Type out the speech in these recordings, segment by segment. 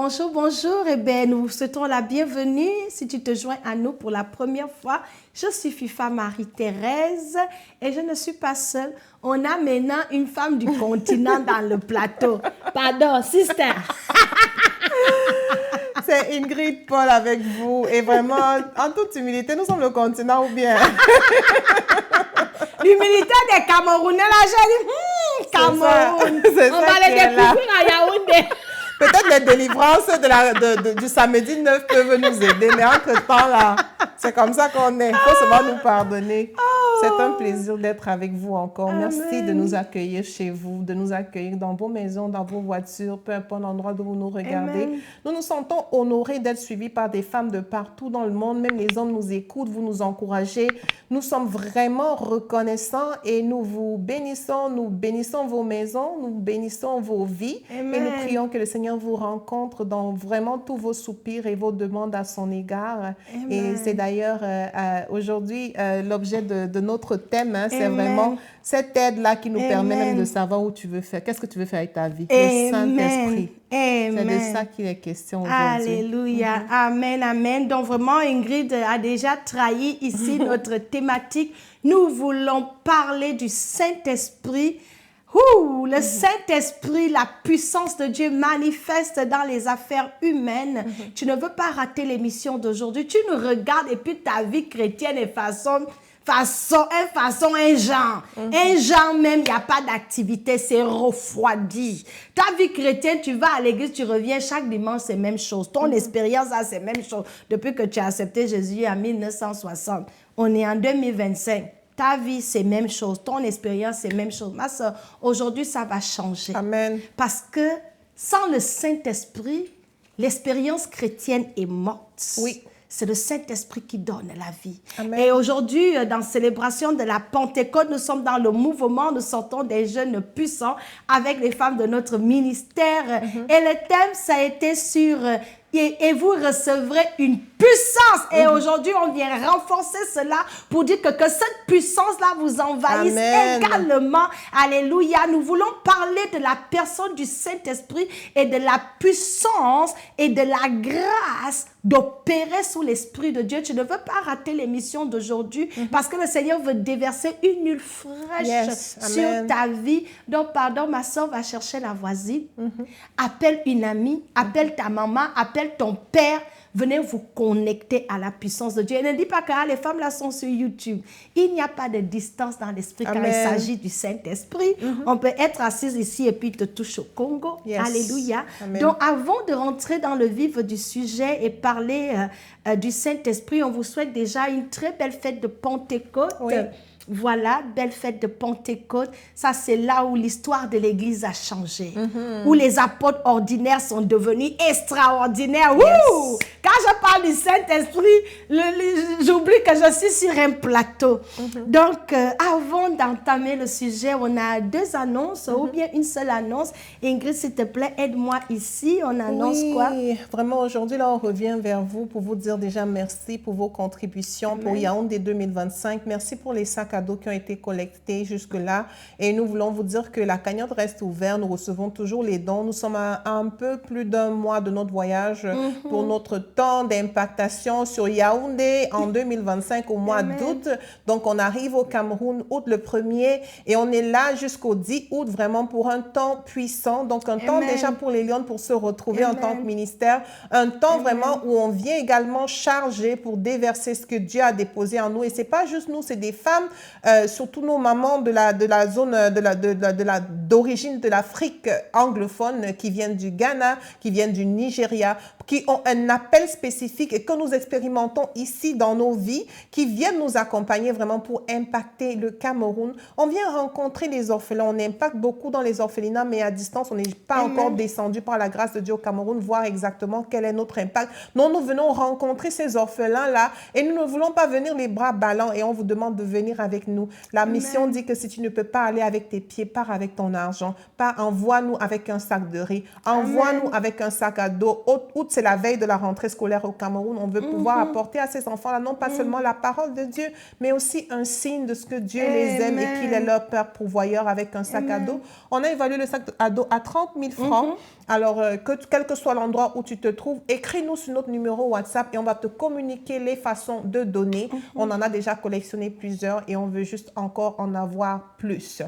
bonjour, bonjour. Eh bien, nous vous souhaitons la bienvenue. Si tu te joins à nous pour la première fois, je suis Fifa Marie-Thérèse et je ne suis pas seule. On a maintenant une femme du continent dans le plateau. Pardon, sister. C'est Ingrid Paul avec vous. Et vraiment, en toute humilité, nous sommes le continent ou bien? L'humilité des Camerounais, là, j'ai dit, Cameroun. On va les découvrir à Yaoundé. Peut-être les délivrances du samedi 9 peuvent nous aider, mais entre-temps, là, c'est comme ça qu'on est. Il faut seulement nous pardonner. C'est un plaisir d'être avec vous encore. Amen. Merci de nous accueillir chez vous, de nous accueillir dans vos maisons, dans vos voitures, peu importe l'endroit d'où vous nous regardez. Amen. Nous nous sentons honorés d'être suivis par des femmes de partout dans le monde. Même les hommes nous écoutent, vous nous encouragez. Nous sommes vraiment reconnaissants et nous vous bénissons. Nous bénissons vos maisons, nous bénissons vos vies. Amen. Et nous prions que le Seigneur vous rencontre dans vraiment tous vos soupirs et vos demandes à son égard. Amen. Et c'est d'ailleurs aujourd'hui l'objet de notre thème. Hein, c'est vraiment cette aide-là qui nous permet même de savoir où tu veux faire. Qu'est-ce que tu veux faire avec ta vie? Le Saint-Esprit. C'est de ça qu'il est question aujourd'hui. Alléluia. Amen, amen. Donc vraiment, Ingrid a déjà trahi ici notre thématique. Nous voulons parler du Saint-Esprit. Le Saint-Esprit, la puissance de Dieu manifeste dans les affaires humaines. Tu ne veux pas rater l'émission d'aujourd'hui. Tu nous regardes et puis ta vie chrétienne est un genre. Un genre même, il n'y a pas d'activité, c'est refroidi. Ta vie chrétienne, tu vas à l'église, tu reviens chaque dimanche, c'est même chose. Ton expérience, c'est même chose. Depuis que tu as accepté Jésus en 1960, on est en 2025. Ta vie, c'est même chose. Ton expérience, c'est même chose. Ma soeur, aujourd'hui, ça va changer. Amen. Parce que sans le Saint-Esprit, l'expérience chrétienne est morte. Oui. C'est le Saint-Esprit qui donne la vie. Amen. Et aujourd'hui, dans la célébration de la Pentecôte, nous sommes dans le mouvement, nous sortons des jeunes puissants avec les femmes de notre ministère. Et le thème, ça a été sur... Et vous recevrez une puissance. Et aujourd'hui, on vient renforcer cela pour dire que cette puissance-là vous envahisse également. Alléluia. Nous voulons parler de la personne du Saint-Esprit et de la puissance et de la grâce d'opérer sous l'Esprit de Dieu. Tu ne veux pas rater l'émission d'aujourd'hui parce que le Seigneur veut déverser une huile fraîche sur ta vie. Donc, pardon, ma soeur va chercher la voisine. Appelle une amie, appelle ta maman, appelle ton père. Venez vous connecter à la puissance de Dieu. Et ne dis pas que les femmes là sont sur YouTube. Il n'y a pas de distance dans l'esprit quand il s'agit du Saint-Esprit. On peut être assise ici et puis te touche au Congo. Alléluia. Amen. Donc avant de rentrer dans le vif du sujet et parler du Saint-Esprit, on vous souhaite déjà une très belle fête de Pentecôte. Oui. Voilà, belle fête de Pentecôte. Ça, c'est là où l'histoire de l'Église a changé. Où les apôtres ordinaires sont devenus extraordinaires. Quand je parle du Saint-Esprit, j'oublie que je suis sur un plateau. Donc, avant d'entamer le sujet, on a deux annonces ou bien une seule annonce. Ingrid, s'il te plaît, aide-moi ici. On annonce quoi? Oui, vraiment, aujourd'hui, là, on revient vers vous pour vous dire déjà merci pour vos contributions pour Yaoundé 2025. Merci pour les sacs cadeaux qui ont été collectés jusque-là. Et nous voulons vous dire que la cagnotte reste ouverte. Nous recevons toujours les dons. Nous sommes à un peu plus d'un mois de notre voyage pour notre temps d'impactation sur Yaoundé en 2025 au mois d'août. Donc, on arrive au Cameroun août le 1er et on est là jusqu'au 10 août vraiment pour un temps puissant. Donc, un temps déjà pour les Lions pour se retrouver en tant que ministère. Un temps vraiment où on vient également charger pour déverser ce que Dieu a déposé en nous. Et c'est pas juste nous, c'est des femmes, surtout nos mamans de la zone d'origine de l'Afrique anglophone qui viennent du Ghana, qui viennent du Nigeria, qui ont un appel spécifique et que nous expérimentons ici dans nos vies, qui viennent nous accompagner vraiment pour impacter le Cameroun. On vient rencontrer les orphelins, on impacte beaucoup dans les orphelinats, mais à distance, on n'est pas encore descendu par la grâce de Dieu au Cameroun, voir exactement quel est notre impact. Non, nous venons rencontrer ces orphelins-là et nous ne voulons pas venir les bras ballants et on vous demande de venir avec avec nous. La mission dit que si tu ne peux pas aller avec tes pieds, pars avec ton argent. Envoie-nous avec un sac de riz. Envoie-nous avec un sac à dos. Août, c'est la veille de la rentrée scolaire au Cameroun. On veut pouvoir apporter à ces enfants-là non pas seulement la parole de Dieu, mais aussi un signe de ce que Dieu les aime et qu'il est leur Père pourvoyeur avec un sac à dos. On a évalué le sac à dos à 30 000 francs. Alors, quel que soit l'endroit où tu te trouves, écris-nous sur notre numéro WhatsApp et on va te communiquer les façons de donner. On en a déjà collectionné plusieurs et on veut juste encore en avoir plus.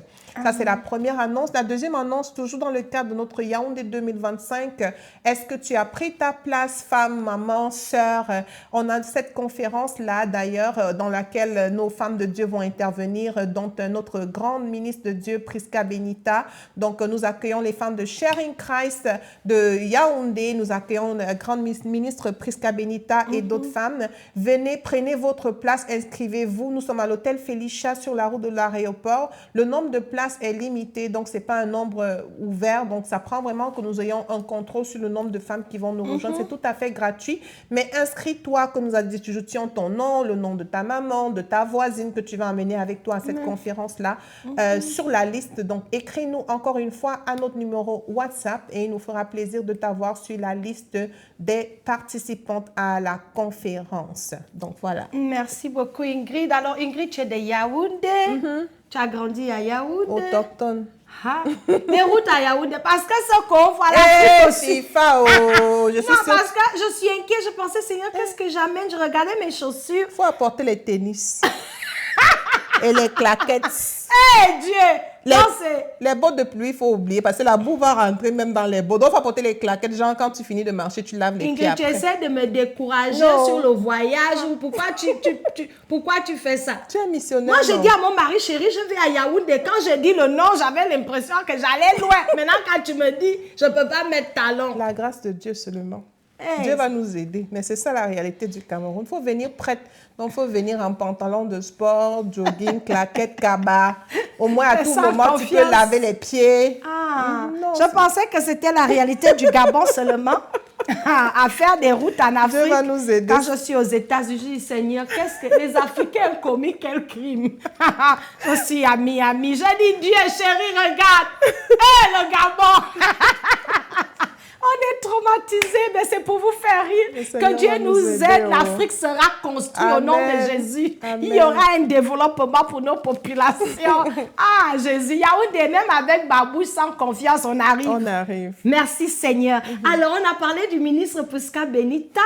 Ça, c'est la première annonce. La deuxième annonce, toujours dans le cadre de notre Yaoundé 2025. Est-ce que tu as pris ta place, femme, maman, sœur? On a cette conférence-là, d'ailleurs, dans laquelle nos femmes de Dieu vont intervenir, dont notre grande ministre de Dieu, Prisca Benita. Donc, nous accueillons les femmes de Sharing Christ de Yaoundé. Nous accueillons la grande ministre Prisca Benita et d'autres femmes. Venez, prenez votre place, inscrivez-vous. Nous sommes à l'hôtel Felicia sur la route de l'aéroport. Le nombre de places est limité, donc ce n'est pas un nombre ouvert. Donc, ça prend vraiment que nous ayons un contrôle sur le nombre de femmes qui vont nous rejoindre. C'est tout à fait gratuit. Mais inscris-toi, comme nous a dit, tu tiens ton nom, le nom de ta maman, de ta voisine que tu vas amener avec toi à cette conférence-là sur la liste. Donc, écris-nous encore une fois à notre numéro WhatsApp et il nous fera plaisir de t'avoir sur la liste des participantes à la conférence. Donc, voilà. Merci beaucoup, Ingrid. Alors, Ingrid, tu es de Yaoundé. Tu as grandi à Yaoundé. Autochtone. Ah, mais route à Yaoundé, parce que ce qu'on voit l'Afrique aussi. FIFA, je suis non, parce que je suis inquiète. Je pensais, Seigneur, qu'est-ce que j'amène? Je regardais mes chaussures. Il faut apporter les tennis. Et les claquettes. Dieu! Les bottes de pluie, il faut oublier parce que la boue va rentrer même dans les bottes. Donc, il faut apporter les claquettes. Genre, quand tu finis de marcher, tu laves les pieds après. Tu essaies de me décourager sur le voyage. Pourquoi tu fais ça? Tu es missionnaire. Moi, je dis à mon mari, chérie, je vais à Yaoundé. Quand je dis le nom, j'avais l'impression que j'allais loin. Maintenant, quand tu me dis, je ne peux pas mettre talon. La grâce de Dieu seulement. Dieu va nous aider. Mais c'est ça la réalité du Cameroun. Il faut venir prête. Donc, il faut venir en pantalon de sport, jogging, claquette, cabas. Au moins, à tout moment, tu peux laver les pieds. Je pensais que c'était la réalité du Gabon seulement. À faire des routes en Afrique. Dieu va nous aider. Quand je suis aux États-Unis, je dis, Seigneur, qu'est-ce que les Africains ont commis quel crime? Je suis à Miami. Je dis, Dieu, chérie, regarde. Le Gabon. On est traumatisés, mais c'est pour vous faire rire. Que Dieu nous aide. L'Afrique sera construite au nom de Jésus. Amen. Il y aura un développement pour nos populations. Jésus. Yaoundé, même avec Babouche, sans confiance, on arrive. On arrive. Merci Seigneur. Alors, on a parlé du ministre Prisca Benita.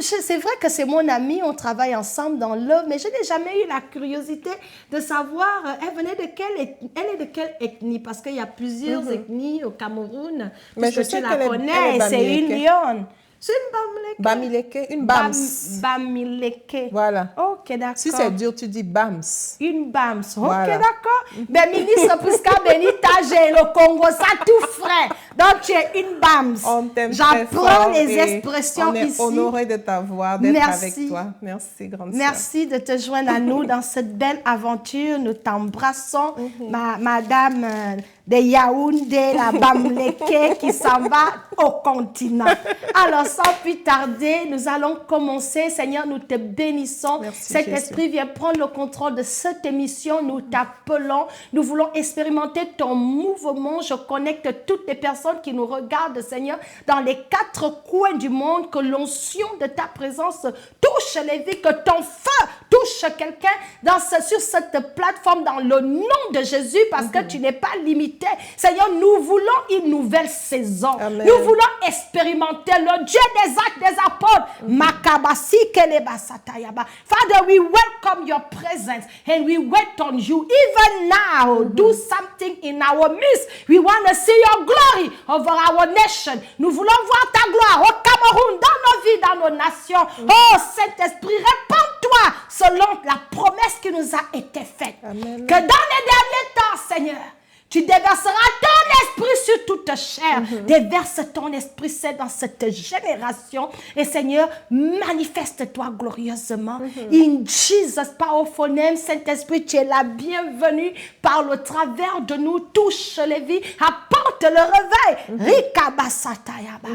C'est vrai que c'est mon amie, on travaille ensemble dans l'œuvre, mais je n'ai jamais eu la curiosité de savoir, elle est de quelle ethnie? Parce qu'il y a plusieurs ethnies au Cameroun. Mais je sais la connais, c'est une lionne. C'est une Bamileke, une Bams. Bamileke. Voilà. Ok, d'accord. Si c'est dur, tu dis Bams. Une Bams. Ok, voilà. d'accord. Mais ministre Prisca Benita, j'ai le Congo, ça tout frais. Donc, tu es une Bams. On t'aime J'apprends les expressions ici. On est honoré de t'avoir, d'être avec toi. Merci, grande sœur. Merci de te joindre à nous dans cette belle aventure. Nous t'embrassons, madame de Yaoundé, la Bamileke qui s'en va au continent. Alors, sans plus tarder, nous allons commencer. Seigneur, nous te bénissons. Merci, Cet Jésus. esprit vient prendre le contrôle de cette émission. Nous t'appelons. Nous voulons expérimenter ton mouvement. Je connecte toutes les personnes qui nous regardent, Seigneur, dans les 4 coins du monde. Que l'onction de ta présence touche les vies. Que ton feu touche quelqu'un sur cette plateforme dans le nom de Jésus. Parce que tu n'es pas limité. Seigneur, nous voulons une nouvelle saison. Amen. Nous voulons expérimenter le Dieu des actes des apôtres. Makabasi kelebasatayaba. Father, we welcome your presence and we wait on you. Even now, do something in our midst. We want to see your glory over our nation. Nous voulons voir ta gloire au Cameroun, dans nos vies, dans nos nations. Oh, Saint-Esprit, répands-toi selon la promesse qui nous a été faite. Amen. Que dans les derniers temps, Seigneur, tu déverseras ton esprit sur toute chair. Déverse ton esprit saint dans cette génération. Et Seigneur, manifeste-toi glorieusement. In Jesus' powerful name, Saint-Esprit, tu es la bienvenue. Par le travers de nous, touche les vies, apporte le réveil. Rikabasatayaba.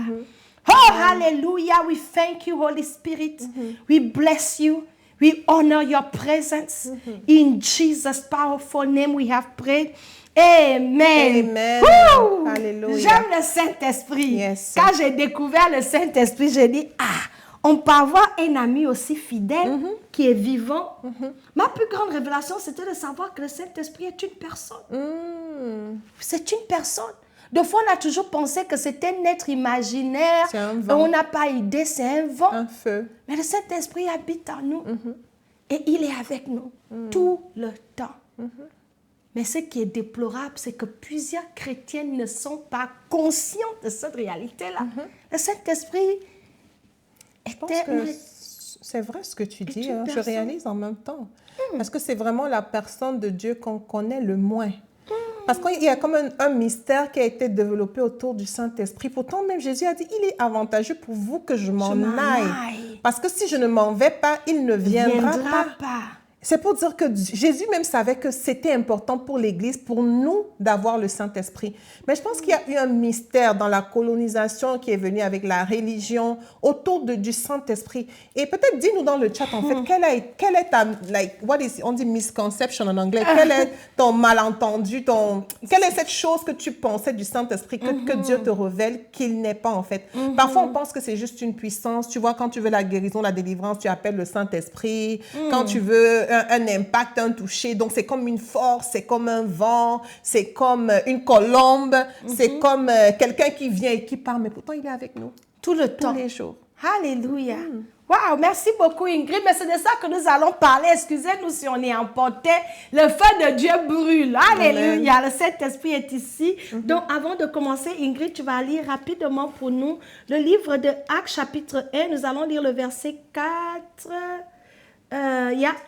Oh, hallelujah. We thank you, Holy Spirit. We bless you. We honor your presence. In Jesus' powerful name we have prayed. Amen. Amen. Woo! Alléluia. J'aime le Saint-Esprit. Yes. Quand j'ai découvert le Saint-Esprit, j'ai dit, on peut avoir un ami aussi fidèle qui est vivant. Ma plus grande révélation, c'était de savoir que le Saint-Esprit est une personne. C'est une personne. Des fois, on a toujours pensé que c'était un être imaginaire. C'est un vent. On n'a pas idée, c'est un vent. Un feu. Mais le Saint-Esprit habite en nous. Et il est avec nous tout le temps. Mais ce qui est déplorable, c'est que plusieurs chrétiens ne sont pas conscients de cette réalité-là. Le Saint-Esprit Je pense que c'est vrai ce que tu dis. Hein. Je réalise en même temps. Parce que c'est vraiment la personne de Dieu qu'on connaît le moins. Parce qu'il y a comme un mystère qui a été développé autour du Saint-Esprit. Pourtant, même Jésus a dit, il est avantageux pour vous que je m'en aille. Parce que si je ne m'en vais pas, il ne viendra pas. C'est pour dire que Jésus même savait que c'était important pour l'Église, pour nous, d'avoir le Saint-Esprit. Mais je pense qu'il y a eu un mystère dans la colonisation qui est venu avec la religion autour du Saint-Esprit. Et peut-être dis-nous dans le chat, en fait, quelle est ta, on dit misconception en anglais, quel est ton malentendu, quelle est cette chose que tu pensais du Saint-Esprit que Dieu te révèle qu'il n'est pas, en fait. Parfois, on pense que c'est juste une puissance. Tu vois, quand tu veux la guérison, la délivrance, tu appelles le Saint-Esprit. Quand tu veux un impact, un toucher. Donc, c'est comme une force, c'est comme un vent, c'est comme une colombe, c'est comme quelqu'un qui vient et qui part. Mais pourtant, il est avec nous. Tout le temps. Tous les jours. Alléluia. Wow, merci beaucoup Ingrid. Mais c'est de ça que nous allons parler. Excusez-nous si on est emporté. Le feu de Dieu brûle. Alléluia. Le Saint-Esprit est ici. Donc, avant de commencer, Ingrid, tu vas lire rapidement pour nous le livre de Actes chapitre 1. Nous allons lire le verset 4.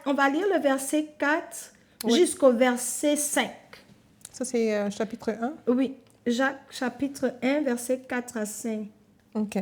On va lire le verset 4 jusqu'au verset 5. Ça, c'est chapitre 1? Oui, Jacques chapitre 1, verset 4 à 5. OK.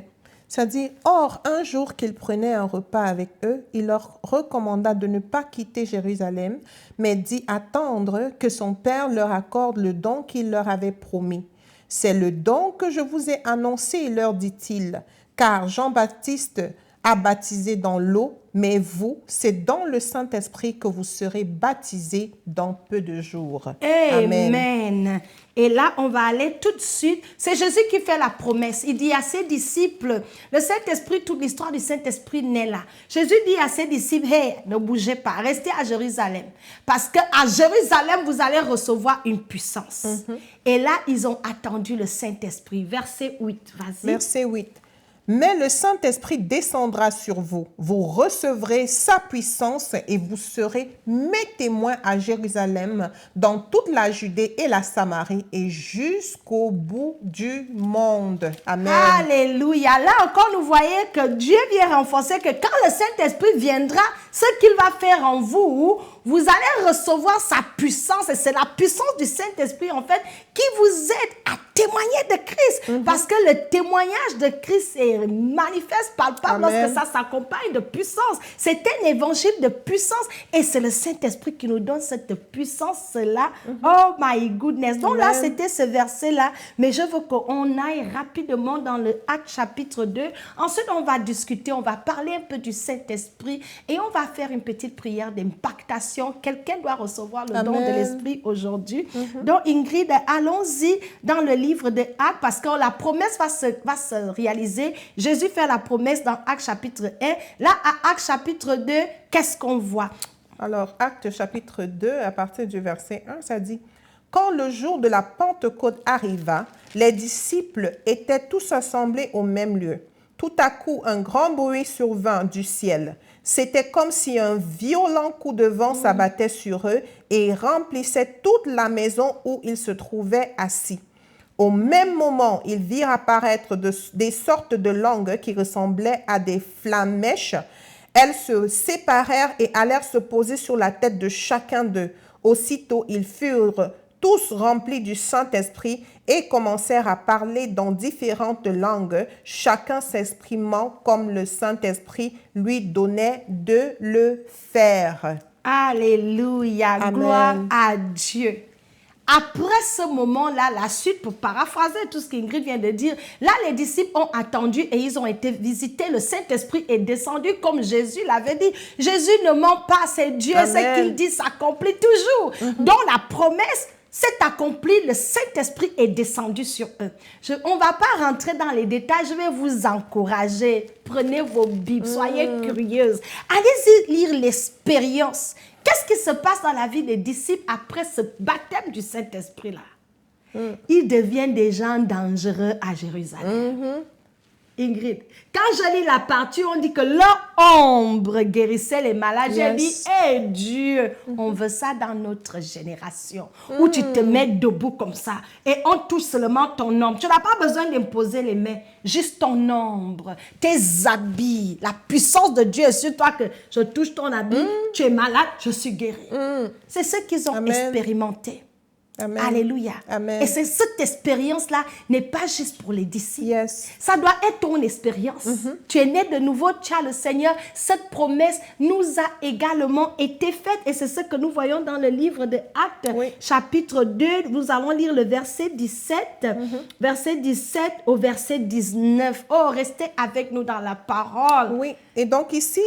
Ça dit, « Or, un jour qu'ils prenaient un repas avec eux, il leur recommanda de ne pas quitter Jérusalem, mais d'y attendre que son Père leur accorde le don qu'il leur avait promis. C'est le don que je vous ai annoncé, leur dit-il, car Jean-Baptiste a baptisé dans l'eau, mais vous, c'est dans le Saint-Esprit que vous serez baptisés dans peu de jours. » Amen. Et là, on va aller tout de suite. C'est Jésus qui fait la promesse. Il dit à ses disciples, le Saint-Esprit, toute l'histoire du Saint-Esprit naît là. Jésus dit à ses disciples, hey, ne bougez pas, restez à Jérusalem. Parce qu'à Jérusalem, vous allez recevoir une puissance. Et là, ils ont attendu le Saint-Esprit. Verset 8, vas-y. Verset 8. Mais le Saint-Esprit descendra sur vous. Vous recevrez sa puissance et vous serez mes témoins à Jérusalem, dans toute la Judée et la Samarie et jusqu'au bout du monde. Amen. Alléluia. Là encore, nous voyons que Dieu vient renforcer que quand le Saint-Esprit viendra, ce qu'il va faire en vous, vous allez recevoir sa puissance. Et c'est la puissance du Saint-Esprit, en fait, qui vous aide à témoigner de Christ. Parce que le témoignage de Christ est manifeste, palpable, lorsque ça s'accompagne de puissance. C'est un évangile de puissance. Et c'est le Saint-Esprit qui nous donne cette puissance-là. Oh my goodness. Donc là, c'était ce verset-là. Mais je veux qu'on aille rapidement dans le Acte chapitre 2. Ensuite, on va discuter, on va parler un peu du Saint-Esprit. Et on va faire une petite prière d'impactation. Quelqu'un doit recevoir le don de l'Esprit aujourd'hui. Donc, Ingrid, allons-y dans le livre de Actes parce que la promesse va se réaliser. Jésus fait la promesse dans Actes chapitre 1. Là, à Actes chapitre 2, qu'est-ce qu'on voit? Alors, Actes chapitre 2, à partir du verset 1, ça dit « Quand le jour de la Pentecôte arriva, les disciples étaient tous assemblés au même lieu. Tout à coup, un grand bruit survint du ciel. C'était comme si un violent coup de vent s'abattait sur eux et remplissait toute la maison où ils se trouvaient assis. Au même moment, ils virent apparaître des sortes de langues qui ressemblaient à des flammèches. Elles se séparèrent et allèrent se poser sur la tête de chacun d'eux. Aussitôt, ils furent tous remplis du Saint-Esprit et commencèrent à parler dans différentes langues, chacun s'exprimant comme le Saint-Esprit lui donnait de le faire. Alléluia, Amen. gloire à Dieu. Après ce moment-là, la suite, pour paraphraser tout ce qu'Ingrid vient de dire, là, les disciples ont attendu et ils ont été visités. Le Saint-Esprit est descendu comme Jésus l'avait dit. Jésus ne ment pas, c'est Dieu. Ce qu'il dit s'accomplit toujours. Donc, la promesse s'est accomplie, le Saint-Esprit est descendu sur eux. On ne va pas rentrer dans les détails, je vais vous encourager. Prenez vos Bibles, soyez curieuses. Allez-y lire l'expérience. Qu'est-ce qui se passe dans la vie des disciples après ce baptême du Saint-Esprit-là? Ils deviennent des gens dangereux à Jérusalem. Ingrid, quand je lis la partie, on dit que leur ombre guérissait les malades. J'ai dit, hé Dieu, on veut ça dans notre génération, où tu te mets debout comme ça et on touche seulement ton ombre. Tu n'as pas besoin d'imposer les mains, juste ton ombre, tes habits, la puissance de Dieu est sur toi que je touche ton habit, tu es malade, je suis guéri. C'est ce qu'ils ont expérimenté. Amen. Alléluia. Amen. Et c'est cette expérience-là n'est pas juste pour les disciples. Yes. Ça doit être ton expérience. Tu es né de nouveau, tu as le Seigneur. Cette promesse nous a également été faite. Et c'est ce que nous voyons dans le livre de Actes, chapitre 2. Nous allons lire le verset 17, verset 17 au verset 19. Oh, restez avec nous dans la parole. Oui. Et donc ici,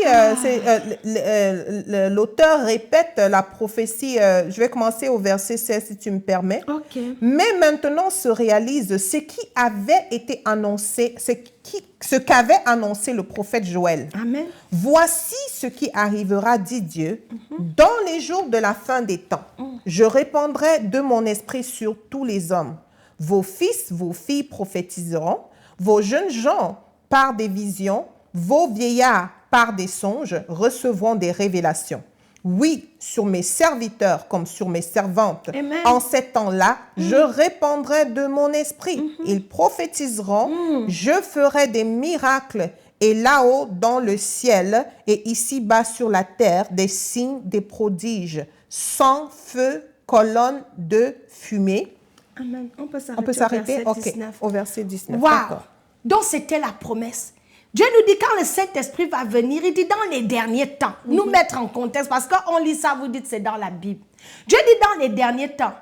l'auteur répète la prophétie. Je vais commencer au verset 16 si tu me permets. Okay. Mais maintenant se réalise ce qui avait été annoncé, ce qu'avait annoncé le prophète Joël. Amen. Voici ce qui arrivera, dit Dieu, dans les jours de la fin des temps. Je répandrai de mon esprit sur tous les hommes. Vos fils, vos filles prophétiseront, vos jeunes gens par des visions, vos vieillards par des songes recevront des révélations. Oui, sur mes serviteurs comme sur mes servantes. Amen. En ces temps-là, je répandrai de mon esprit. Ils prophétiseront, je ferai des miracles. Et là-haut, dans le ciel, et ici-bas sur la terre, des signes, des prodiges, sang, feu, colonne de fumée. Amen. On On peut s'arrêter au verset 19. Au verset 19. Wow. D'accord. Donc, c'était la promesse. Dieu nous dit quand le Saint-Esprit va venir, il dit dans les derniers temps, nous mettre en contexte, parce qu'on lit ça, vous dites c'est dans la Bible. Dieu dit dans les derniers temps.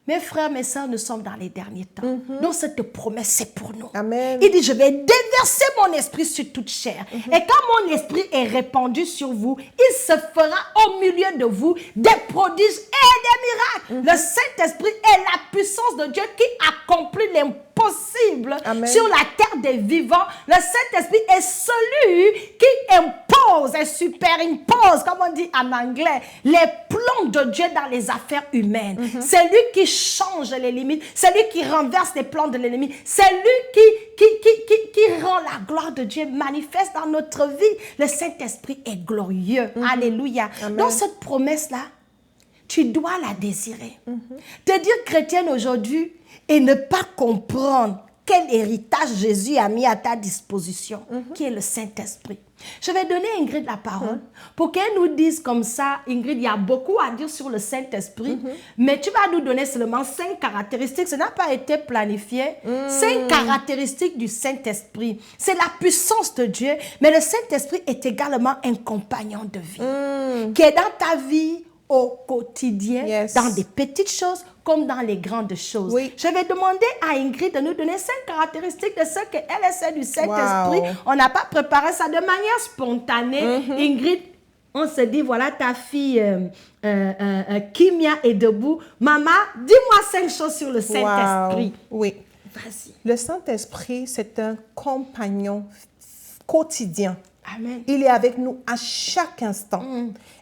Mes frères, mes sœurs, nous sommes dans les derniers temps. Donc, cette promesse, c'est pour nous. Amen. Il dit, je vais déverser mon esprit sur toute chair. Et quand mon esprit est répandu sur vous, il se fera au milieu de vous des prodiges et des miracles. Le Saint-Esprit est la puissance de Dieu qui accomplit l'impossible sur la terre des vivants. Le Saint-Esprit est celui qui impose et supérimpose, comme on dit en anglais, les plans de Dieu dans les affaires humaines. C'est lui qui change les limites, c'est lui qui renverse les plans de l'ennemi, c'est lui qui rend la gloire de Dieu manifeste dans notre vie. Le Saint-Esprit est glorieux. Alléluia. Amen. Donc cette promesse-là, tu dois la désirer. Te dire chrétienne aujourd'hui et ne pas comprendre quel héritage Jésus a mis à ta disposition, qui est le Saint-Esprit. Je vais donner à Ingrid la parole pour qu'elle nous dise comme ça. Ingrid, il y a beaucoup à dire sur le Saint-Esprit, mais tu vas nous donner seulement 5 caractéristiques. Ça n'a pas été planifié. 5 caractéristiques du Saint-Esprit. C'est la puissance de Dieu, mais le Saint-Esprit est également un compagnon de vie qui est dans ta vie au quotidien, dans des petites choses comme dans les grandes choses. Je vais demander à Ingrid de nous donner 5 caractéristiques de ce qu'elle essaie du Saint-Esprit. On n'a pas préparé ça de manière spontanée. Ingrid, on se dit, voilà ta fille Kimia est debout. Maman, dis-moi 5 choses sur le Saint-Esprit. Oui. Vas-y. Le Saint-Esprit, c'est un compagnon quotidien. Amen. Il est avec nous à chaque instant.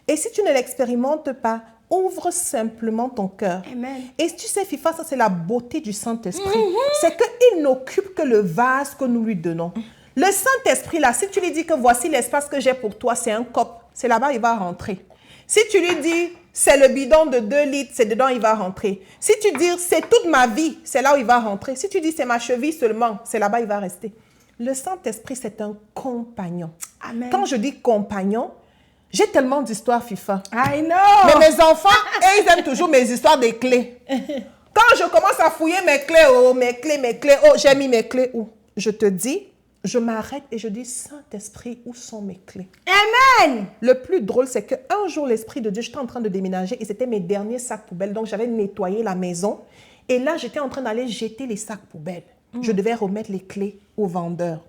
Et si tu ne l'expérimentes pas, ouvre simplement ton cœur. Amen. Et tu sais, FIFA, ça c'est la beauté du Saint-Esprit. C'est qu'il n'occupe que le vase que nous lui donnons. Le Saint-Esprit, là, si tu lui dis que voici l'espace que j'ai pour toi, c'est un cop, c'est là-bas, il va rentrer. Si tu lui dis, c'est le bidon de 2 litres, c'est dedans, il va rentrer. Si tu dis, c'est toute ma vie, c'est là où il va rentrer. Si tu dis, c'est ma cheville seulement, c'est là-bas, il va rester. Le Saint-Esprit, c'est un compagnon. Amen. Quand je dis compagnon, j'ai tellement d'histoires, FIFA. I know. Mais mes enfants, ils aiment toujours mes histoires des clés. Quand je commence à fouiller mes clés, mes clés, j'ai mis mes clés où? Je te dis, je m'arrête et je dis, Saint-Esprit, où sont mes clés? Amen. Le plus drôle, c'est qu'un jour, l'Esprit de Dieu, j'étais en train de déménager et c'était mes derniers sacs poubelles. Donc, j'avais nettoyé la maison. Et là, j'étais en train d'aller jeter les sacs poubelles. Je devais remettre les clés au vendeur.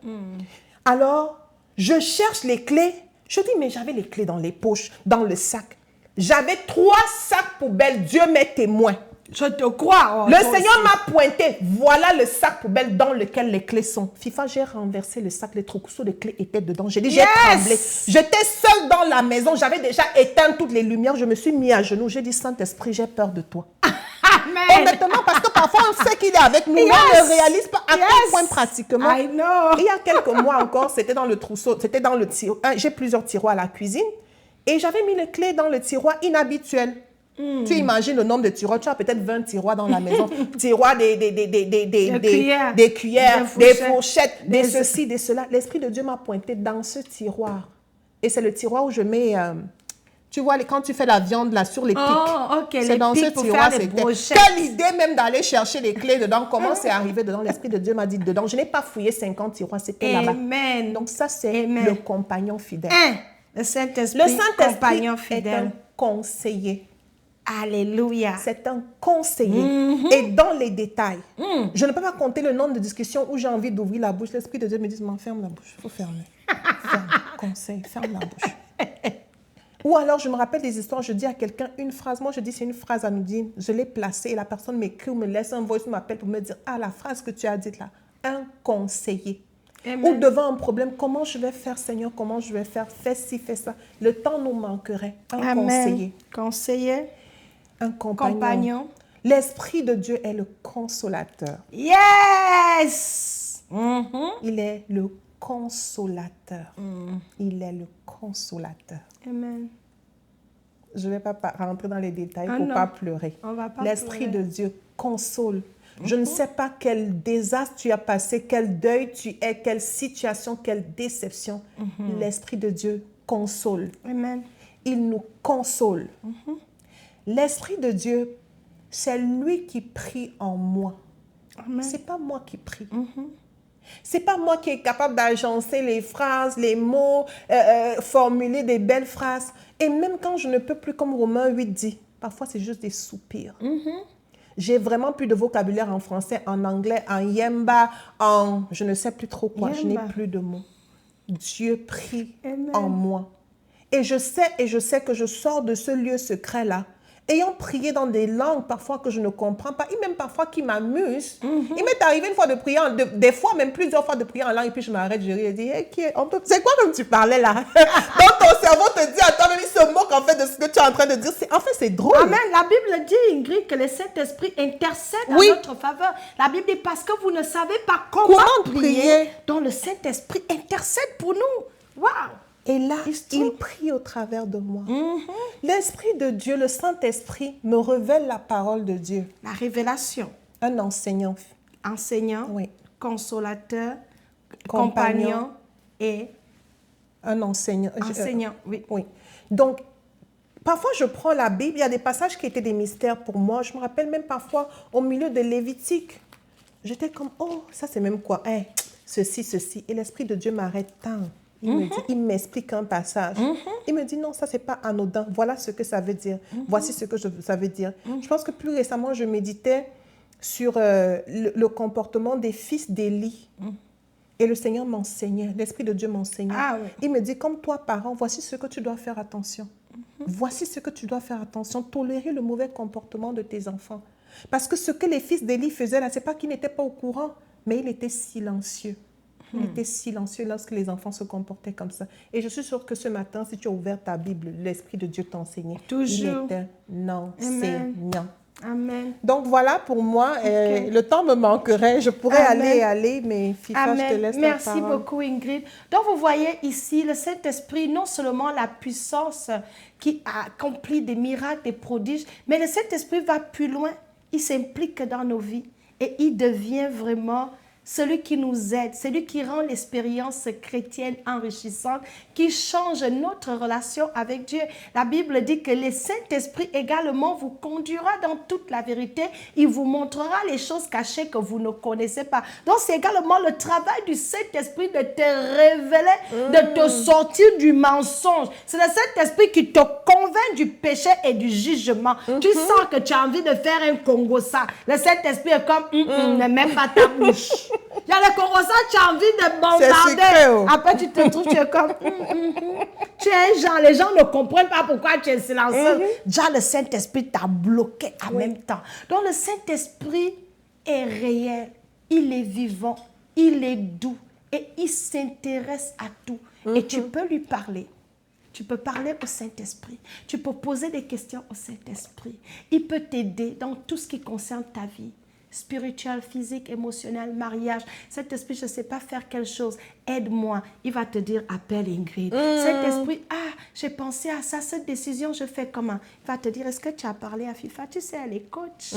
Alors, je cherche les clés. Je dis, mais j'avais les clés dans les poches, dans le sac. J'avais 3 sacs poubelles. Dieu m'est témoin. Je te crois. Le Seigneur m'a pointé. Voilà le sac poubelle dans lequel les clés sont. FIFA, j'ai renversé le sac. Les trousseaux de clés étaient dedans. J'ai dit, j'ai tremblé. J'étais seule dans la maison. J'avais déjà éteint toutes les lumières. Je me suis mis à genoux. J'ai dit, Saint-Esprit, j'ai peur de toi. Amen. Honnêtement, parce que parfois, on sait qu'il est avec nous. Mais on ne réalise pas à quel point pratiquement. I know. Il y a quelques mois encore, c'était dans le trousseau. C'était dans le tiroir. J'ai plusieurs tiroirs à la cuisine. Et j'avais mis les clés dans le tiroir inhabituel. Tu imagines le nombre de tiroirs. Tu as peut-être 20 tiroirs dans la maison. Tiroirs des cuillères, des fourchettes, des ceci, des cela. L'Esprit de Dieu m'a pointé dans ce tiroir. Et c'est le tiroir où je mets... tu vois, quand tu fais la viande là sur les pics. Oh, ok. C'est dans ce tiroir. Quelle idée même d'aller chercher les clés dedans. Comment c'est arrivé dedans? L'Esprit de Dieu m'a dit dedans. Je n'ai pas fouillé 50 tiroirs. C'était là-bas. Amen. Donc ça, c'est le compagnon fidèle. Le Saint-Esprit, compagnon fidèle. Est un conseiller. Alléluia. C'est un conseiller. Et dans les détails, je ne peux pas compter le nombre de discussions où j'ai envie d'ouvrir la bouche. L'Esprit de Dieu me dit, ferme la bouche. Il faut fermer. Ferme. Conseil, ferme la bouche. Ou alors, je me rappelle des histoires, je dis à quelqu'un une phrase. Moi, je dis, c'est une phrase à nous dire. Je l'ai placée et la personne m'écrit ou me laisse un voice, m'appelle pour me dire, ah, la phrase que tu as dite là, un conseiller. Amen. Ou devant un problème, comment je vais faire, Seigneur, comment je vais faire, fais ci, fais ça. Le temps nous manquerait. Un conseiller. Conseiller. Un compagnon. L'Esprit de Dieu est le consolateur. Yes! Il est le consolateur. Il est le consolateur. Amen. Je ne vais pas rentrer dans les détails pour ne pas pleurer. L'Esprit de Dieu console. Je ne sais pas quel désastre tu as passé, quel deuil tu es, quelle situation, quelle déception. L'Esprit de Dieu console. Amen. Il nous console. L'Esprit de Dieu, c'est lui qui prie en moi. Ce n'est pas moi qui prie. Ce n'est pas moi qui est capable d'agencer les phrases, les mots, formuler des belles phrases. Et même quand je ne peux plus, comme Romains 8 dit, parfois c'est juste des soupirs. J'ai vraiment plus de vocabulaire en français, en anglais, en yemba, en je ne sais plus trop quoi. Je n'ai plus de mots. Dieu prie en moi. Et je sais que je sors de ce lieu secret-là, ayant prié dans des langues parfois que je ne comprends pas, et même parfois qui m'amusent. Il m'est arrivé une fois de prier, des fois même plusieurs fois de prier en langue, et puis je m'arrête, je ris et dis, hey, c'est quoi comme tu parlais là? Donc ton cerveau te dit à toi-même, il se moque en fait de ce que tu es en train de dire. En fait, c'est drôle. Amen. La Bible dit, Ingrid, que le Saint-Esprit intercède en notre faveur. La Bible dit, parce que vous ne savez pas comment prier, donc le Saint-Esprit intercède pour nous. Waouh! Et là, il prie au travers de moi. L'Esprit de Dieu, le Saint-Esprit, me révèle la parole de Dieu. La révélation. Un enseignant. Enseignant, oui. Consolateur, compagnon et... Un enseignant. Enseignant, oui. Donc, parfois, je prends la Bible, il y a des passages qui étaient des mystères pour moi. Je me rappelle même parfois, au milieu de Lévitique, j'étais comme, oh, ça c'est même quoi? Ceci. Et l'Esprit de Dieu m'arrête tant. Il m'explique un passage. Il me dit, non, ça, c'est pas anodin. Voilà ce que ça veut dire. Voici ce que ça veut dire. Je pense que plus récemment, je méditais sur le comportement des fils d'Élie. Et le Seigneur m'enseignait, l'Esprit de Dieu m'enseignait. Il me dit, comme toi, parent, voici ce que tu dois faire attention. Voici ce que tu dois faire attention. Tolérer le mauvais comportement de tes enfants. Parce que ce que les fils d'Élie faisaient là, c'est pas qu'ils n'étaient pas au courant, mais ils étaient silencieux. Il était silencieux lorsque les enfants se comportaient comme ça. Et je suis sûre que ce matin, si tu as ouvert ta Bible, l'Esprit de Dieu t'enseignait. Toujours. Il était enseignant. Amen. Donc voilà pour moi, le temps me manquerait. Je pourrais aller, mais FIFA, je te laisse la parole. Merci beaucoup Ingrid. Donc vous voyez ici, le Saint-Esprit, non seulement la puissance qui accomplit des miracles, des prodiges, mais le Saint-Esprit va plus loin. Il s'implique dans nos vies et il devient vraiment celui qui nous aide, celui qui rend l'expérience chrétienne enrichissante, qui change notre relation avec Dieu. La Bible dit que le Saint-Esprit également vous conduira dans toute la vérité. Il vous montrera les choses cachées que vous ne connaissez pas. Donc, c'est également le travail du Saint-Esprit de te révéler, de te sortir du mensonge. C'est le Saint-Esprit qui te convainc du péché et du jugement. Tu sens que tu as envie de faire un Congo-ça. Le Saint-Esprit est comme, ne mets pas ta bouche. Il y a le Congo-ça, tu as envie de bombarder. Après, tu te trouves, tu es comme, tu es un genre, les gens ne comprennent pas pourquoi tu es silencieux. Déjà, le Saint-Esprit t'a bloqué en même temps. Donc, le Saint-Esprit est réel, il est vivant, il est doux et il s'intéresse à tout. Et tu peux lui parler. Tu peux parler au Saint-Esprit. Tu peux poser des questions au Saint-Esprit. Il peut t'aider dans tout ce qui concerne ta vie. Spirituel, physique, émotionnel, mariage. Saint-Esprit, je ne sais pas faire quelque chose. Aide-moi. Il va te dire, appelle Ingrid. Saint-Esprit, j'ai pensé à ça, cette décision, je fais comment? Il va te dire, est-ce que tu as parlé à FIFA? Tu sais, elle est coach.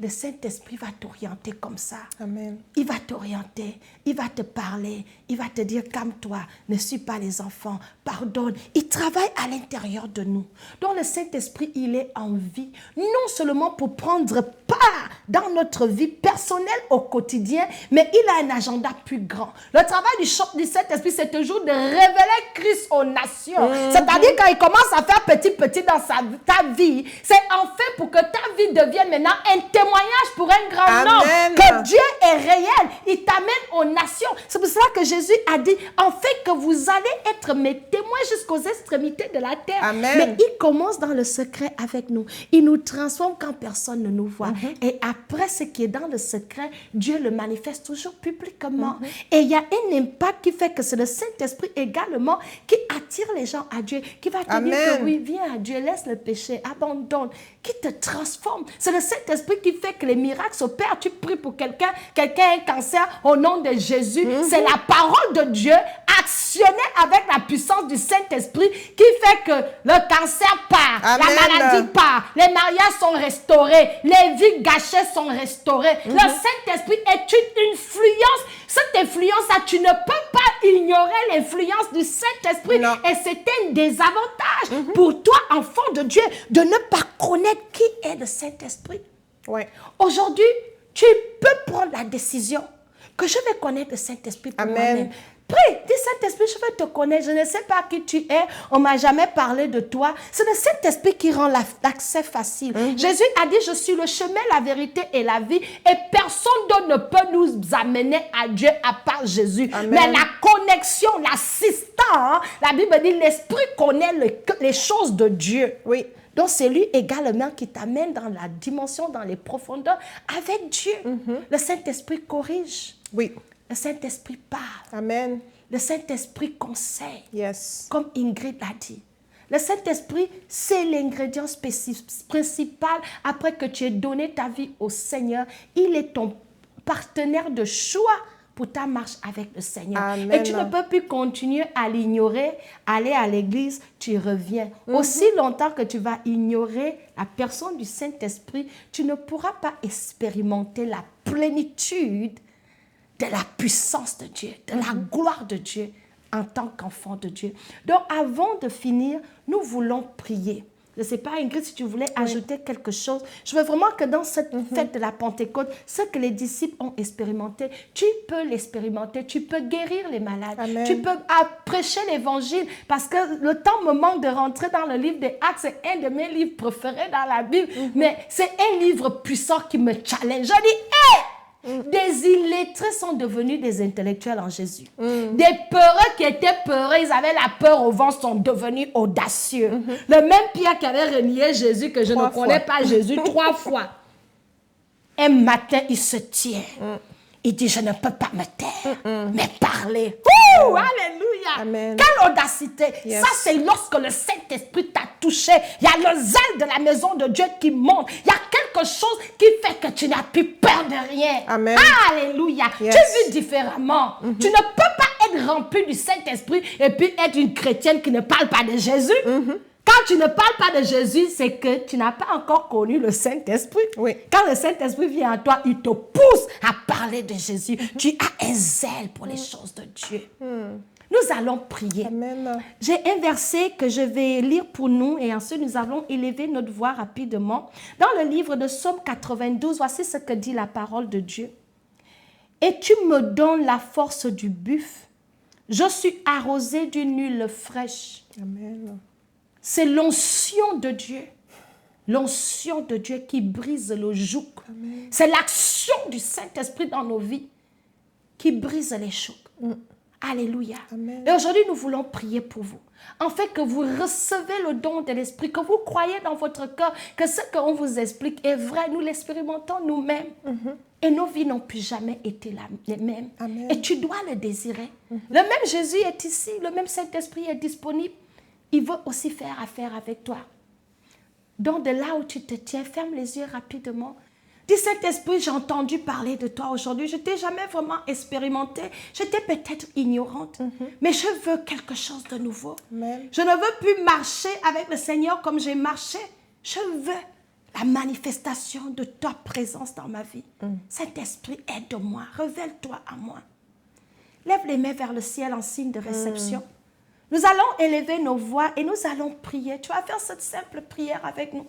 Le Saint-Esprit va t'orienter comme ça. Amen. Il va t'orienter, il va te parler, il va te dire, calme-toi, ne suis pas les enfants, pardonne. Il travaille à l'intérieur de nous. Donc le Saint-Esprit, il est en vie, non seulement pour prendre part dans notre vie personnelle au quotidien, mais il a un agenda plus grand. Le travail du Saint-Esprit, c'est toujours de révéler Christ aux nations. C'est-à-dire quand il commence à faire petit dans ta vie, c'est en fait pour que ta vie devienne maintenant un témoignage pour un grand nombre, que Dieu est réel, il t'amène aux nations. C'est pour cela que Jésus a dit, en fait que vous allez être mes témoins jusqu'aux extrémités de la terre. Amen. Mais il commence dans le secret avec nous. Il nous transforme quand personne ne nous voit. Et après ce qui est dans le secret, Dieu le manifeste toujours publiquement. Et il y a un impact qui fait que c'est le Saint-Esprit également qui attire les gens à Dieu, qui va te dire que oui, viens à Dieu, laisse le péché, abandonne, qui te transforme. C'est le Saint-Esprit qui fait que les miracles s'opèrent. Tu pries pour quelqu'un a un cancer au nom de Jésus. C'est la parole de Dieu actionnée avec la puissance du Saint-Esprit qui fait que le cancer part, la maladie part, les mariages sont restaurés, les vies gâchées sont restaurées. Le Saint-Esprit est une influence. Cette influence-là, tu ne peux pas ignorer l'influence du Saint-Esprit. Et c'est un désavantage pour toi, enfant de Dieu, de ne pas connaître qui est le Saint-Esprit. Aujourd'hui, tu peux prendre la décision que je vais connaître le Saint-Esprit pour moi-même. Prie, dis Saint-Esprit, je veux te connaître, je ne sais pas qui tu es, on ne m'a jamais parlé de toi. C'est le Saint-Esprit qui rend l'accès facile. Jésus a dit, je suis le chemin, la vérité et la vie, et personne d'autre ne peut nous amener à Dieu à part Jésus. Mais la connexion, l'assistant, la Bible dit, l'Esprit connaît les choses de Dieu. Donc, c'est lui également qui t'amène dans la dimension, dans les profondeurs avec Dieu. Le Saint-Esprit corrige. Le Saint-Esprit parle. Amen. Le Saint-Esprit conseille. Yes. Comme Ingrid l'a dit. Le Saint-Esprit, c'est l'ingrédient principal après que tu aies donné ta vie au Seigneur. Il est ton partenaire de choix pour ta marche avec le Seigneur. Amen. Et tu ne peux plus continuer à l'ignorer, aller à l'église, tu reviens. Aussi longtemps que tu vas ignorer la personne du Saint-Esprit, tu ne pourras pas expérimenter la plénitude de la puissance de Dieu, de la gloire de Dieu en tant qu'enfant de Dieu. Donc, avant de finir, nous voulons prier. Je ne sais pas, Ingrid, si tu voulais ajouter quelque chose. Je veux vraiment que dans cette fête de la Pentecôte, ce que les disciples ont expérimenté, tu peux l'expérimenter. Tu peux guérir les malades. Amen. Tu peux prêcher l'évangile. Parce que le temps me manque de rentrer dans le livre des Actes. C'est un de mes livres préférés dans la Bible. Mais c'est un livre puissant qui me challenge. Je dis, hé! Des illettrés sont devenus des intellectuels en Jésus. Des peureux qui étaient peureux, ils avaient la peur au vent, sont devenus audacieux. Le même Pierre qui avait renié Jésus, que je ne connais pas Jésus, 3 fois. Un matin, il se tient. Il dit, je ne peux pas me taire, mais parler. Alléluia. Amen. Quelle audacité. Ça, c'est lorsque le Saint-Esprit t'a touché. Il y a le zèle de la maison de Dieu qui monte. Il y a quelque chose qui fait que tu n'as plus peur de rien. Amen. Alléluia. Tu vis différemment. Tu ne peux pas être rempli du Saint-Esprit et puis être une chrétienne qui ne parle pas de Jésus. Quand tu ne parles pas de Jésus, c'est que tu n'as pas encore connu le Saint-Esprit. Oui. Quand le Saint-Esprit vient à toi, il te pousse à parler de Jésus. Tu as un zèle pour les choses de Dieu. Nous allons prier. Amen. J'ai un verset que je vais lire pour nous et ensuite nous allons élever notre voix rapidement. Dans le livre de Psaume 92, voici ce que dit la parole de Dieu. Et tu me donnes la force du buffle. Je suis arrosé d'une huile fraîche. Amen. C'est l'onction de Dieu. L'onction de Dieu qui brise le joug. C'est l'action du Saint-Esprit dans nos vies qui brise les jougs. Alléluia. Amen. Et aujourd'hui, nous voulons prier pour vous. En fait, que vous recevez le don de l'Esprit, que vous croyez dans votre cœur que ce qu'on vous explique est vrai. Nous l'expérimentons nous-mêmes. Et nos vies n'ont plus jamais été les mêmes. Amen. Et tu dois le désirer. Le même Jésus est ici, le même Saint-Esprit est disponible. Il veut aussi faire affaire avec toi. Donc, de là où tu te tiens, ferme les yeux rapidement. Dis, Saint-Esprit, j'ai entendu parler de toi aujourd'hui. Je ne t'ai jamais vraiment expérimenté. J'étais peut-être ignorante. Mais je veux quelque chose de nouveau. Amen. Je ne veux plus marcher avec le Seigneur comme j'ai marché. Je veux la manifestation de ta présence dans ma vie. Saint-Esprit, aide-moi. Révèle-toi à moi. Lève les mains vers le ciel en signe de réception. Nous allons élever nos voix et nous allons prier. Tu vas faire cette simple prière avec nous.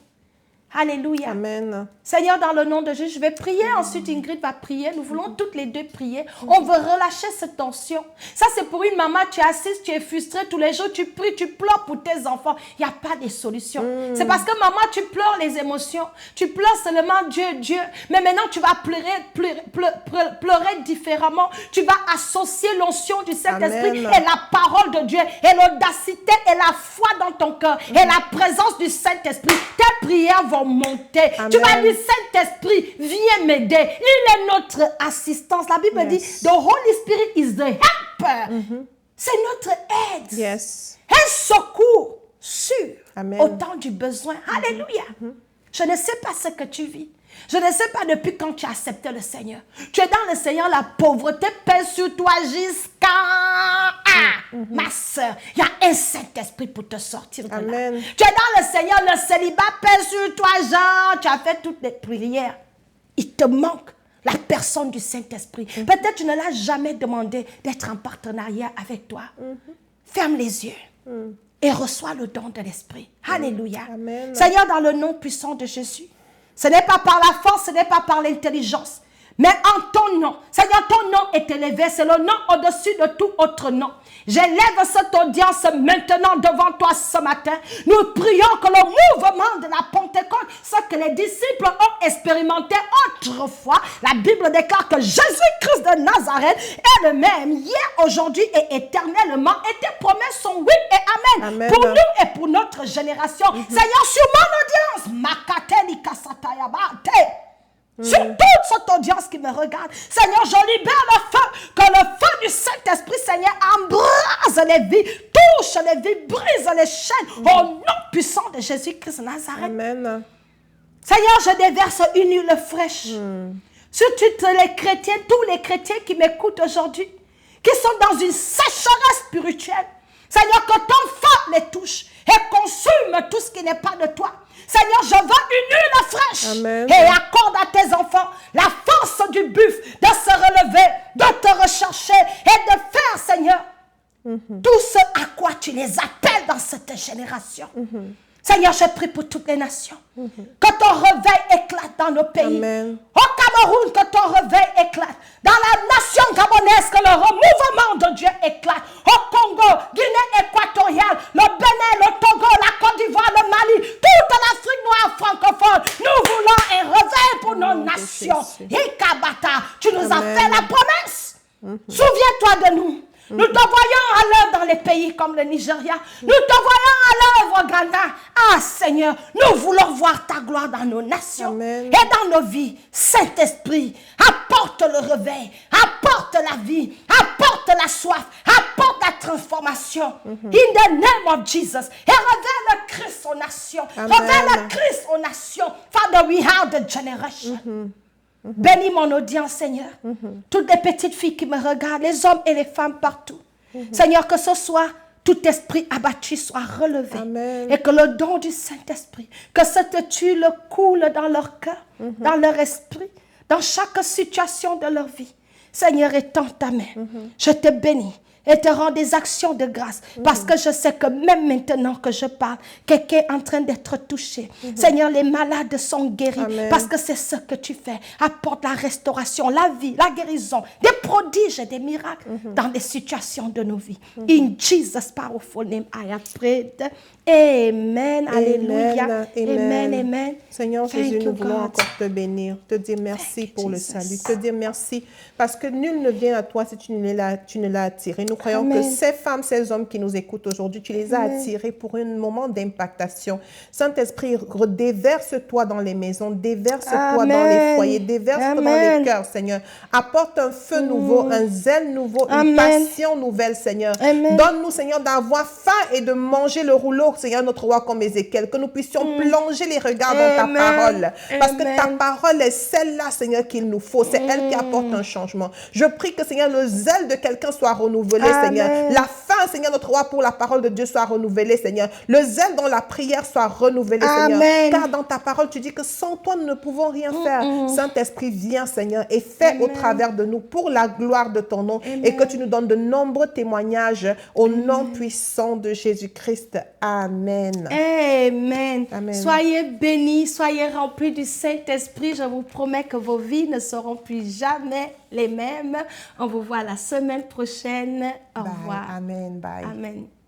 Alléluia. Amen. Seigneur, dans le nom de Jésus, je vais prier. Ensuite, Ingrid va prier. Nous voulons toutes les deux prier. On veut relâcher cette tension. Ça, c'est pour une maman. Tu es assise, tu es frustrée tous les jours. Tu pries, tu pleures pour tes enfants. Il n'y a pas de solution. C'est parce que maman, tu pleures les émotions. Tu pleures seulement Dieu, Dieu. Mais maintenant, tu vas pleurer différemment. Tu vas associer l'onction du Saint-Esprit et la parole de Dieu et l'audacité et la foi dans ton cœur et la présence du Saint-Esprit. Tes prières vont monter. Amen. Tu vas dire, Saint-Esprit, viens m'aider. Il est notre assistance. La Bible dit, the Holy Spirit is the helper. C'est notre aide. Yes. Un secours sûr Amen. au temps du besoin. Alléluia. Je ne sais pas ce que tu vis. Je ne sais pas depuis quand tu as accepté le Seigneur. Tu es dans le Seigneur, la pauvreté pèse sur toi jusqu'à... ma soeur, il y a un Saint-Esprit pour te sortir de Amen. là. Tu es dans le Seigneur, le célibat pèse sur toi, genre, tu as fait toutes les prières. Il te manque la personne du Saint-Esprit. Peut-être tu ne l'as jamais demandé d'être en partenariat avec toi. Ferme les yeux et reçois le don de l'Esprit. Alléluia. Amen. Seigneur, dans le nom puissant de Jésus, ce n'est pas par la force, ce n'est pas par l'intelligence, mais en ton nom. Seigneur, ton nom est élevé, c'est le nom au-dessus de tout autre nom. J'élève cette audience maintenant devant toi ce matin. Nous prions que le mouvement de la Pentecôte, ce que les disciples ont expérimenté autrefois, la Bible déclare que Jésus-Christ de Nazareth est le même hier, aujourd'hui et éternellement. Et tes promesses sont oui et amen. Amen. Pour nous et pour notre génération. Seigneur, sur mon audience, Makateli Kasatayabate. Sur toute cette audience qui me regarde, Seigneur, je libère le feu, que le feu du Saint-Esprit, Seigneur, embrase les vies, touche les vies, brise les chaînes, au nom puissant de Jésus-Christ de Nazareth. Amen. Seigneur, je déverse une huile fraîche sur tous les chrétiens qui m'écoutent aujourd'hui, qui sont dans une sécheresse spirituelle. Seigneur, que ton feu les touche et consume tout ce qui n'est pas de toi. Seigneur, je veux une huile fraîche. Amen. Et accorde à tes enfants la force du buffle de se relever, de te rechercher et de faire, Seigneur, tout ce à quoi tu les appelles dans cette génération. Seigneur, je prie pour toutes les nations. Que ton réveil éclate dans nos pays. Amen. Au Cameroun, que ton réveil éclate. Dans la nation gabonaise, que le mouvement de Dieu éclate. Au Congo, Guinée équatoriale, le Bénin, le Togo, la Côte d'Ivoire, le Mali, toute l'Afrique noire francophone. Nous voulons un réveil pour nos nations. Ikabata, tu nous as fait la promesse. Souviens-toi de nous. Nous te voyons à l'œuvre dans les pays comme le Nigeria. Nous te voyons à l'œuvre au Ghana. Ah Seigneur, nous voulons voir ta gloire dans nos nations. Amen. Et dans nos vies. Saint-Esprit, apporte le réveil, apporte la vie, apporte la soif, apporte la transformation. In the name of Jesus. Et révèle le Christ aux nations. Amen. Révèle le Christ aux nations. Father, we have the generation. Bénis mon audience, Seigneur. Toutes les petites filles qui me regardent, les hommes et les femmes partout. Seigneur, que ce soit tout esprit abattu soit relevé. Amen. Et que le don du Saint-Esprit, que cette tuile coule dans leur cœur, dans leur esprit, dans chaque situation de leur vie. Seigneur, étends ta main. Je te bénis et te rends des actions de grâce. Parce que je sais que même maintenant que je parle, quelqu'un est en train d'être touché. Seigneur, les malades sont guéris. Amen. Parce que c'est ce que tu fais. Apporte la restauration, la vie, la guérison, des prodiges et des miracles dans les situations de nos vies. In Jesus' powerful name, I have prayed. Amen. Alléluia. Amen. Amen. Seigneur Thank Jésus, you, nous voulons God. encore te bénir, te dire merci Thank you, pour le Jesus. salut, te dire merci parce que nul ne vient à toi si tu ne l'as attiré. Nous croyons Amen. que ces femmes, ces hommes qui nous écoutent aujourd'hui, tu les as attirés pour un moment d'impactation. Saint-Esprit, déverse-toi dans les maisons, déverse-toi dans les Amen. foyers, déverse-toi dans Amen. les cœurs, Seigneur. Apporte un feu nouveau, un zèle nouveau, une Amen. passion nouvelle, Seigneur. Amen. Donne-nous, Seigneur, d'avoir faim et de manger le rouleau, Seigneur, notre roi, comme Ézéchiel, que nous puissions plonger les regards dans ta Amen. parole. Parce que ta Amen. parole est celle-là, Seigneur, qu'il nous faut. C'est elle qui apporte un changement. Je prie que, Seigneur, le zèle de quelqu'un soit renouvelé, Amen. Seigneur. La faim, Seigneur, notre roi, pour la parole de Dieu soit renouvelée, Seigneur. Le zèle dans la prière soit renouvelé, Seigneur. Amen. Car dans ta parole, tu dis que sans toi, nous ne pouvons rien faire. Saint-Esprit, viens, Seigneur, et fais au travers de nous pour la gloire de ton nom et que tu nous donnes de nombreux témoignages au nom puissant de Jésus-Christ. Amen. Amen. Amen. Soyez bénis, soyez remplis du Saint-Esprit. Je vous promets que vos vies ne seront plus jamais les mêmes. On vous voit la semaine prochaine. Au Bye. revoir. Amen. Bye. Amen.